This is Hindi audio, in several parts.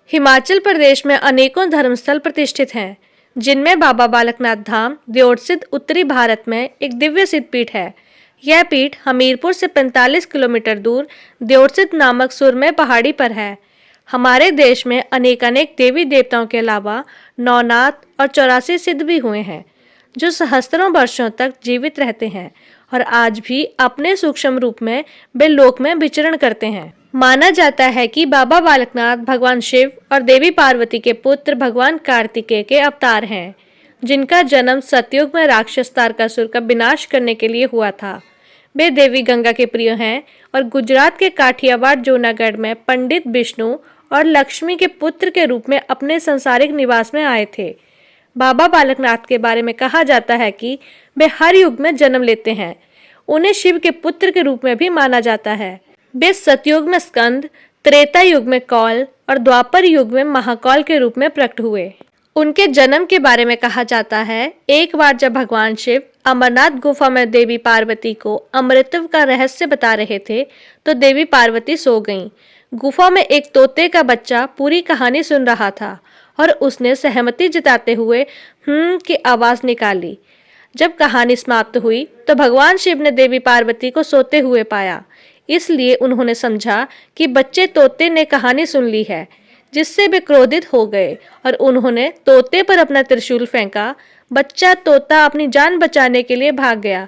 हिमाचल प्रदेश में अनेकों धर्मस्थल प्रतिष्ठित हैं, जिनमें बाबा बालकनाथ धाम देओरसिद्ध उत्तरी भारत में एक दिव्य सिद्ध पीठ है। यह पीठ हमीरपुर से 45 किलोमीटर दूर देओरसिद्ध नामक सुरम्य पहाड़ी पर है। हमारे देश में अनेक देवी देवताओं के अलावा नौनाथ और 84 सिद्ध भी हुए हैं, जो सहस्त्रों वर्षों तक जीवित रहते हैं और आज भी अपने सूक्ष्म रूप में वे लोक में विचरण करते हैं। माना जाता है कि बाबा बालकनाथ भगवान शिव और देवी पार्वती के पुत्र भगवान कार्तिकेय के अवतार हैं, जिनका जन्म सतयुग में राक्षस तारकासुर का विनाश करने के लिए हुआ था। वे देवी गंगा के प्रिय हैं और गुजरात के काठियावाड़ जूनागढ़ में पंडित विष्णु और लक्ष्मी के पुत्र के रूप में अपने संसारिक निवास में आए थे। बाबा बालकनाथ के बारे में कहा जाता है कि वे हर युग में जन्म लेते हैं। उन्हें शिव के पुत्र के रूप में भी माना जाता है। वे सतयुग में स्कंद, त्रेता युग में कौल और द्वापर युग में महाकौल के रूप में प्रकट हुए। उनके जन्म के बारे में कहा जाता है, एक बार जब भगवान शिव अमरनाथ गुफा में देवी पार्वती को अमृतत्व का रहस्य बता रहे थे, तो देवी पार्वती सो गईं। गुफा में एक तोते का बच्चा पूरी कहानी सुन रहा था और उसने सहमति जताते हुए की आवाज निकाली। जब कहानी समाप्त हुई तो भगवान शिव ने देवी पार्वती को सोते हुए पाया, इसलिए उन्होंने समझा कि बच्चे तोते ने कहानी सुन ली है, जिससे वे क्रोधित हो गए और उन्होंने तोते पर अपना त्रिशूल फेंका। बच्चा तोता अपनी जान बचाने के लिए भाग गया,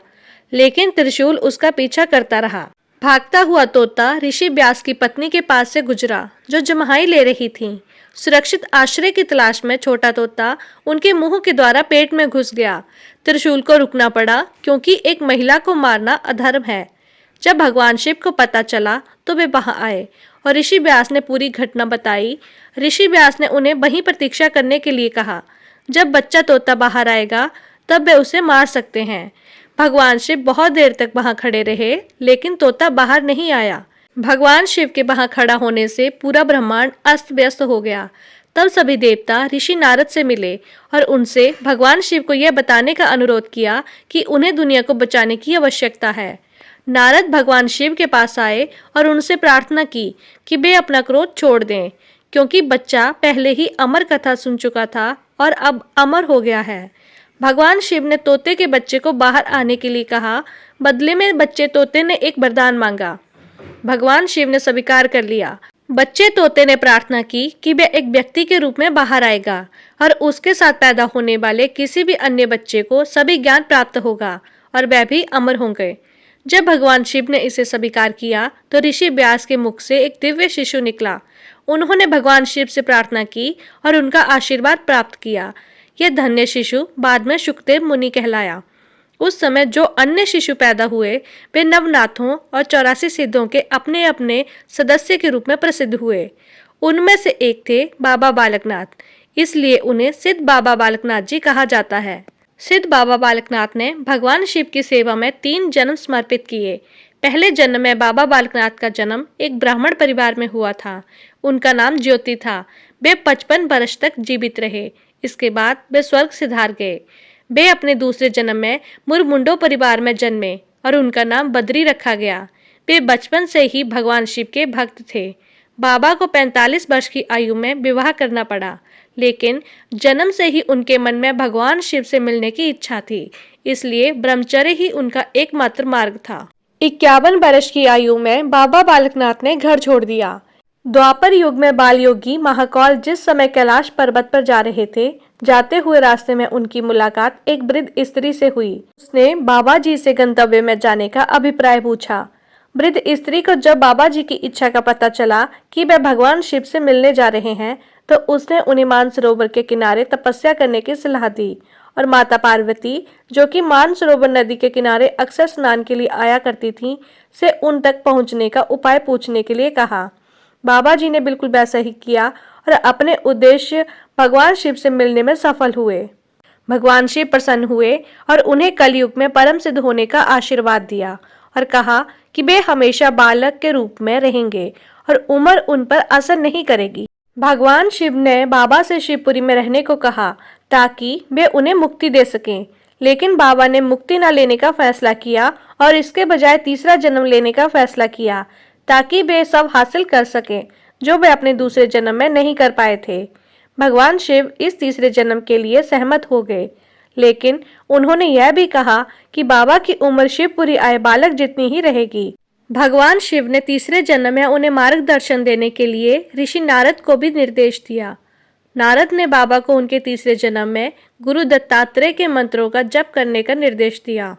लेकिन त्रिशूल उसका पीछा करता रहा। भागता हुआ तोता ऋषि व्यास की पत्नी के पास से गुजरा, जो जम्हाई ले रही थी। सुरक्षित आश्रय की तलाश में छोटा तोता उनके मुंह के द्वारा पेट में घुस गया। त्रिशूल को रुकना पड़ा, क्योंकि एक महिला को मारना अधर्म है। जब भगवान शिव को पता चला तो वे वहां आए और ऋषि व्यास ने पूरी घटना बताई। ऋषि व्यास ने उन्हें वहीं प्रतीक्षा करने के लिए कहा। जब बच्चा तोता बाहर आएगा तब वे उसे मार सकते हैं। भगवान शिव बहुत देर तक वहां खड़े रहे, लेकिन तोता बाहर नहीं आया। भगवान शिव के वहां खड़ा होने से पूरा ब्रह्मांड अस्त व्यस्त हो गया। तब सभी देवता ऋषि नारद से मिले और उनसे भगवान शिव को यह बताने का अनुरोध किया कि उन्हें दुनिया को बचाने की आवश्यकता है। नारद भगवान शिव के पास आए और उनसे प्रार्थना की कि वे अपना क्रोध छोड़ दें, क्योंकि बच्चा पहले ही अमर कथा सुन चुका था और अब अमर हो गया है। भगवान शिव ने तोते के बच्चे को बाहर आने के लिए कहा। बदले में बच्चे तोते ने एक वरदान मांगा। भगवान शिव ने स्वीकार कर लिया। बच्चे तोते ने प्रार्थना की कि वह एक व्यक्ति के रूप में बाहर आएगा और उसके साथ पैदा होने वाले किसी भी अन्य बच्चे को सभी ज्ञान प्राप्त होगा और वह भी अमर होंगे। जब भगवान शिव ने इसे स्वीकार किया तो ऋषि व्यास के मुख से एक दिव्य शिशु निकला। उन्होंने भगवान शिव से प्रार्थना की और उनका आशीर्वाद प्राप्त किया। यह धन्य शिशु बाद में शुकदेव मुनि कहलाया। उस समय जो अन्य शिशु पैदा हुए वे नवनाथों और 84 सिद्धों के अपने अपने सदस्य के रूप में प्रसिद्ध हुए। उनमें से एक थे बाबा बालकनाथ, इसलिए उन्हें सिद्ध बाबा बालकनाथ जी कहा जाता है। सिद्ध बाबा बालकनाथ ने भगवान शिव की सेवा में 3 जन्म समर्पित किए। पहले जन्म में बाबा बालकनाथ का जन्म एक ब्राह्मण परिवार में हुआ था। उनका नाम ज्योति था। वे 55 वर्ष तक जीवित रहे। इसके बाद वे स्वर्ग सिधार गए। वे अपने दूसरे जन्म में मुरमुंडो परिवार में जन्मे और उनका नाम बद्री रखा गया। वे बचपन से ही भगवान शिव के भक्त थे। बाबा को 45 वर्ष की आयु में विवाह करना पड़ा, लेकिन जन्म से ही उनके मन में भगवान शिव से मिलने की इच्छा थी, इसलिए ब्रह्मचर्य ही उनका एकमात्र मार्ग था। 51 वर्ष की आयु में बाबा बालकनाथ ने घर छोड़ दिया। द्वापर युग में बाल योगी महाकौल जिस समय कैलाश पर्वत पर जा रहे थे, जाते हुए रास्ते में उनकी मुलाकात एक वृद्ध स्त्री से हुई। उसने बाबा जी से गंतव्य में जाने का अभिप्राय पूछा। वृद्ध स्त्री को जब बाबा जी की इच्छा का पता चला कि वे भगवान शिव से मिलने जा रहे हैं, तो उसने उन्हें मानसरोवर के किनारे तपस्या करने की सलाह दी और माता पार्वती, जो कि मानसरोवर नदी के किनारे अक्सर स्नान के लिए आया करती थीं, से उन तक पहुंचने का उपाय पूछने के लिए कहा। बाबा जी ने बिल्कुल वैसा ही किया और अपने उद्देश्य भगवान शिव से मिलने में सफल हुए। भगवान शिव प्रसन्न हुए और उन्हें कलयुग में परम सिद्ध होने का आशीर्वाद दिया और कहा कि वे हमेशा बालक के रूप में रहेंगे और उम्र उन पर असर नहीं करेगी। भगवान शिव ने बाबा से शिवपुरी में रहने को कहा ताकि वे उन्हें मुक्ति दे सकें, लेकिन बाबा ने मुक्ति न लेने का फैसला किया और इसके बजाय तीसरा जन्म लेने का फैसला किया ताकि वे सब हासिल कर सकें। जो वे अपने दूसरे जन्म में नहीं कर पाए थे। भगवान शिव इस तीसरे जन्म के लिए सहमत हो गए, लेकिन उन्होंने यह भी कहा कि बाबा की उम्र शिवपुरी आए बालक जितनी ही रहेगी। भगवान शिव ने तीसरे जन्म में उन्हें मार्गदर्शन देने के लिए ऋषि नारद को भी निर्देश दिया। नारद ने बाबा को उनके तीसरे जन्म में गुरु दत्तात्रेय के मंत्रों का जप करने का निर्देश दिया।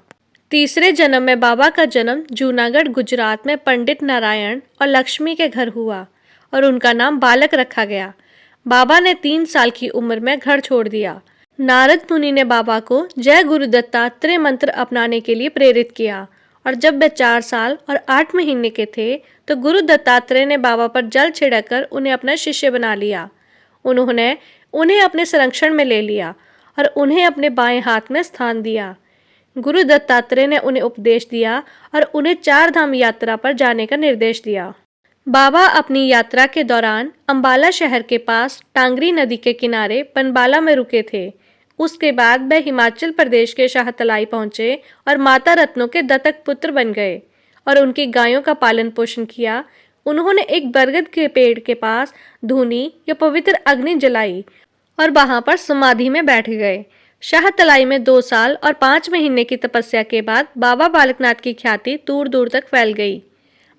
तीसरे जन्म में बाबा का जन्म जूनागढ़ गुजरात में पंडित नारायण और लक्ष्मी के घर हुआ और उनका नाम बालक रखा गया। बाबा ने 3 साल की उम्र में घर छोड़ दिया। नारद मुनि ने बाबा को जय गुरु दत्तात्रेय मंत्र अपनाने के लिए प्रेरित किया और जब वे 4 साल और 8 महीने के थे तो गुरु दत्तात्रेय ने बाबा पर जल छिड़ककर उन्हें अपना शिष्य बना लिया। उन्होंने उन्हें अपने संरक्षण में ले लिया और उन्हें अपने बाएं हाथ में स्थान दिया। गुरु दत्तात्रेय ने उन्हें उपदेश दिया और उन्हें 4 धाम यात्रा पर जाने का निर्देश दिया। बाबा अपनी यात्रा के दौरान अंबाला शहर के पास टांगरी नदी के किनारे पनबाला में रुके थे। उसके बाद वे हिमाचल प्रदेश के शाहतलाई पहुंचे और माता रत्नों के दत्तक पुत्र बन गए और उनकी गायों का पालन पोषण किया। उन्होंने एक बरगद के पेड़ के पास धूनी या पवित्र अग्नि जलाई और वहां पर समाधि में बैठ गए। शाहतलाई में 2 साल और 5 महीने की तपस्या के बाद बाबा बालकनाथ की ख्याति दूर दूर तक फैल गई।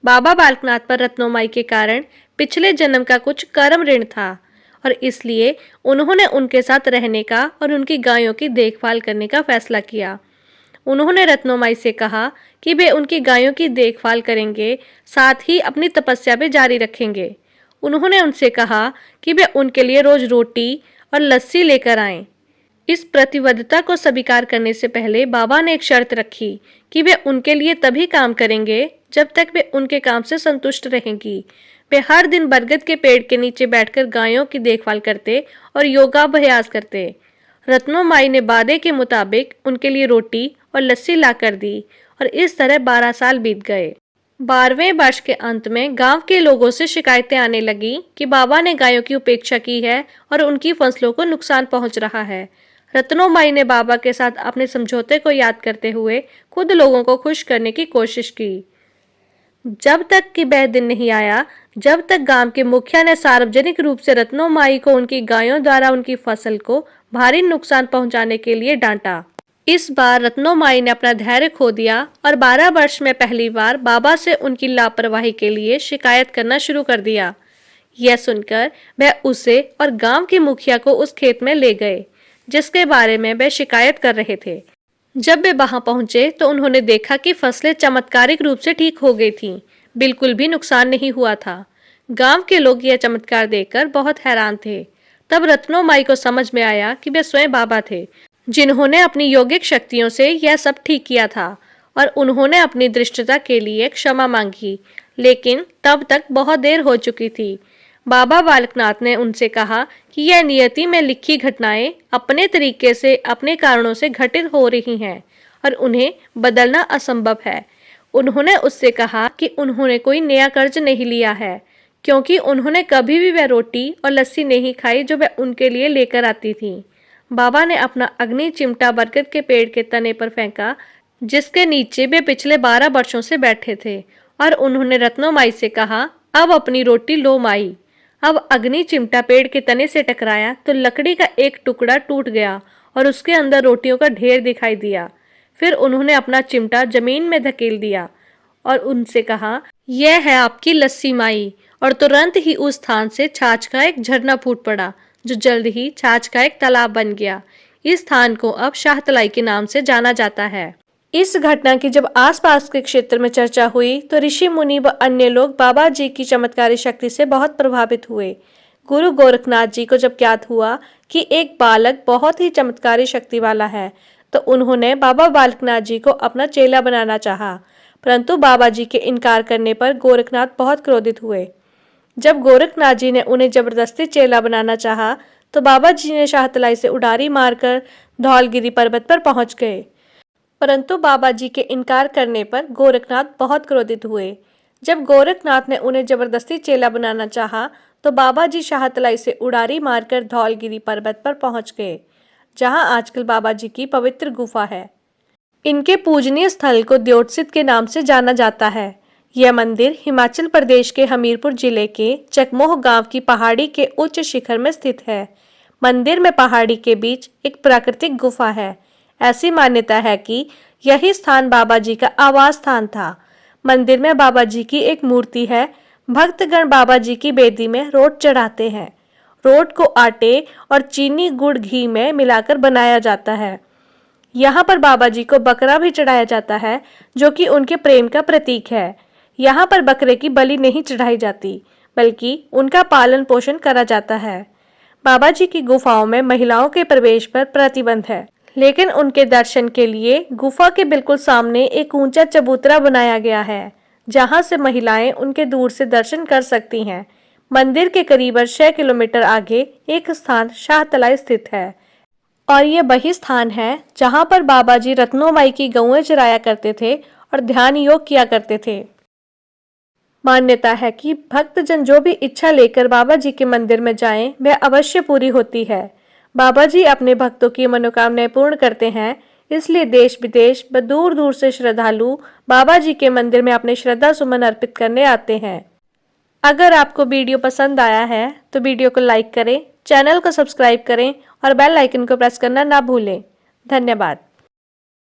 बाबा बालकनाथ पर रत्नोमाई के कारण पिछले जन्म का कुछ कर्म ऋण था और इसलिए उन्होंने उनके साथ रहने का और उनकी गायों की देखभाल करने का फैसला किया। उन्होंने रत्नोमाई से कहा कि वे उनकी गायों की देखभाल करेंगे, साथ ही अपनी तपस्या भी जारी रखेंगे। उन्होंने उनसे कहा कि वे उनके लिए रोज रोटी और लस्सी लेकर आएं। इस प्रतिबद्धता को स्वीकार करने से पहले बाबा ने एक शर्त रखी कि वे उनके लिए तभी काम करेंगे जब तक वे उनके काम से संतुष्ट रहेंगी। वे हर दिन बरगद के पेड़ के नीचे बैठकर गायों की देखभाल करते और योगाभ्यास करते। रत्नोमाई ने वादे के मुताबिक उनके लिए रोटी और लस्सी लाकर दी और इस तरह 12 साल बीत गए। 12वें वर्ष के अंत में गांव के लोगों से शिकायतें आने लगी कि बाबा ने गायों की उपेक्षा की है और उनकी फसलों को नुकसान पहुंच रहा है। रत्नोमाई ने बाबा के साथ अपने समझौते को याद करते हुए खुद लोगों को खुश करने की कोशिश की। जब तक कि वह दिन नहीं आया जब तक गांव के मुखिया ने सार्वजनिक रूप से रत्नोमाई को उनकी गायों द्वारा उनकी फसल को भारी नुकसान पहुंचाने के लिए डांटा। इस बार रत्नोमाई ने अपना धैर्य खो दिया और 12 वर्ष में पहली बार बाबा से उनकी लापरवाही के लिए शिकायत करना शुरू कर दिया। यह सुनकर वह उसे और गांव के मुखिया को उस खेत में ले गए जिसके बारे में वे शिकायत कर रहे थे। जब वे वहां पहुंचे तो उन्होंने देखा कि फसलें चमत्कारिक रूप से ठीक हो गई थीं, बिल्कुल भी नुकसान नहीं हुआ था। गांव के लोग यह चमत्कार देखकर बहुत हैरान थे। तब रत्नोमाई को समझ में आया कि वे स्वयं बाबा थे जिन्होंने अपनी योगिक शक्तियों से यह सब ठीक किया था और उन्होंने अपनी दृष्टता के लिए क्षमा मांगी, लेकिन तब तक बहुत देर हो चुकी थी। बाबा बालकनाथ ने उनसे कहा कि यह नियति में लिखी घटनाएं अपने तरीके से अपने कारणों से घटित हो रही हैं और उन्हें बदलना असंभव है। उन्होंने उससे कहा कि उन्होंने कोई नया कर्ज नहीं लिया है, क्योंकि उन्होंने कभी भी वह रोटी और लस्सी नहीं खाई जो वह उनके लिए लेकर आती थी। बाबा ने अपना अग्नि चिमटा बरगद के पेड़ के तने पर फेंका जिसके नीचे वे पिछले 12 वर्षों से बैठे थे और उन्होंने रत्नोमाई से कहा, अब अपनी रोटी लो माई। अब अग्नि चिमटा पेड़ के तने से टकराया तो लकड़ी का एक टुकड़ा टूट गया और उसके अंदर रोटियों का ढेर दिखाई दिया। फिर उन्होंने अपना चिमटा जमीन में धकेल दिया और उनसे कहा, यह है आपकी लस्सी माई। और तुरंत ही उस स्थान से छाछ का एक झरना फूट पड़ा जो जल्द ही छाछ का एक तालाब बन गया। इस स्थान को अब शाहतलाई के नाम से जाना जाता है। इस घटना की जब आसपास के क्षेत्र में चर्चा हुई तो ऋषि मुनि व अन्य लोग बाबा जी की चमत्कारी शक्ति से बहुत प्रभावित हुए। गुरु गोरखनाथ जी को जब ज्ञात हुआ कि एक बालक बहुत ही चमत्कारी शक्ति वाला है तो उन्होंने बाबा बालकनाथ जी को अपना चेला बनाना चाहा, परंतु बाबा जी के इनकार करने पर गोरखनाथ बहुत क्रोधित हुए। जब गोरखनाथ जी ने उन्हें जबरदस्ती चेला बनाना चाहा तो बाबा जी ने शाहतलाई से उडारी मारकर धौलगिरी पर्वत पर पहुंच गए, परंतु बाबा जी के इनकार करने पर गोरखनाथ बहुत क्रोधित हुए। जब गोरखनाथ ने उन्हें जबरदस्ती चेला बनाना चाहा तो बाबा जी शाहतलाई से उडारी मारकर धौलगिरी पर्वत पर पहुंच गए, जहां आजकल बाबा जी की पवित्र गुफा है। इनके पूजनीय स्थल को द्योटसित के नाम से जाना जाता है। यह मंदिर हिमाचल प्रदेश के हमीरपुर जिले के चकमोह गांव की पहाड़ी के उच्च शिखर में स्थित है। मंदिर में पहाड़ी के बीच एक प्राकृतिक गुफा है। ऐसी मान्यता है कि यही स्थान बाबा जी का आवास स्थान था। मंदिर में बाबा जी की एक मूर्ति है। भक्तगण बाबा जी की बेदी में रोट चढ़ाते हैं। रोट को आटे और चीनी गुड़ घी में मिलाकर बनाया जाता है। यहाँ पर बाबा जी को बकरा भी चढ़ाया जाता है, जो कि उनके प्रेम का प्रतीक है। यहाँ पर बकरे की बलि नहीं चढ़ाई जाती, बल्कि उनका पालन पोषण करा जाता है। बाबा जी की गुफाओं में महिलाओं के प्रवेश पर प्रतिबंध है, लेकिन उनके दर्शन के लिए गुफा के बिल्कुल सामने एक ऊंचा चबूतरा बनाया गया है, जहां से महिलाएं उनके दूर से दर्शन कर सकती हैं। मंदिर के करीबन 6 किलोमीटर आगे एक स्थान शाहतलाई स्थित है, और ये वही स्थान है जहां पर बाबा जी रत्नोबाई की गौएं चराया करते थे और ध्यान योग किया करते थे। मान्यता है कि भक्तजन जो भी इच्छा लेकर बाबा जी के मंदिर में जाएं, वह अवश्य पूरी होती है। बाबा जी अपने भक्तों की मनोकामनाएं पूर्ण करते हैं, इसलिए देश विदेश व दूर दूर से श्रद्धालु बाबा जी के मंदिर में अपने श्रद्धा सुमन अर्पित करने आते हैं। अगर आपको वीडियो पसंद आया है तो वीडियो को लाइक करें, चैनल को सब्सक्राइब करें और बेल आइकन को प्रेस करना ना भूलें। धन्यवाद।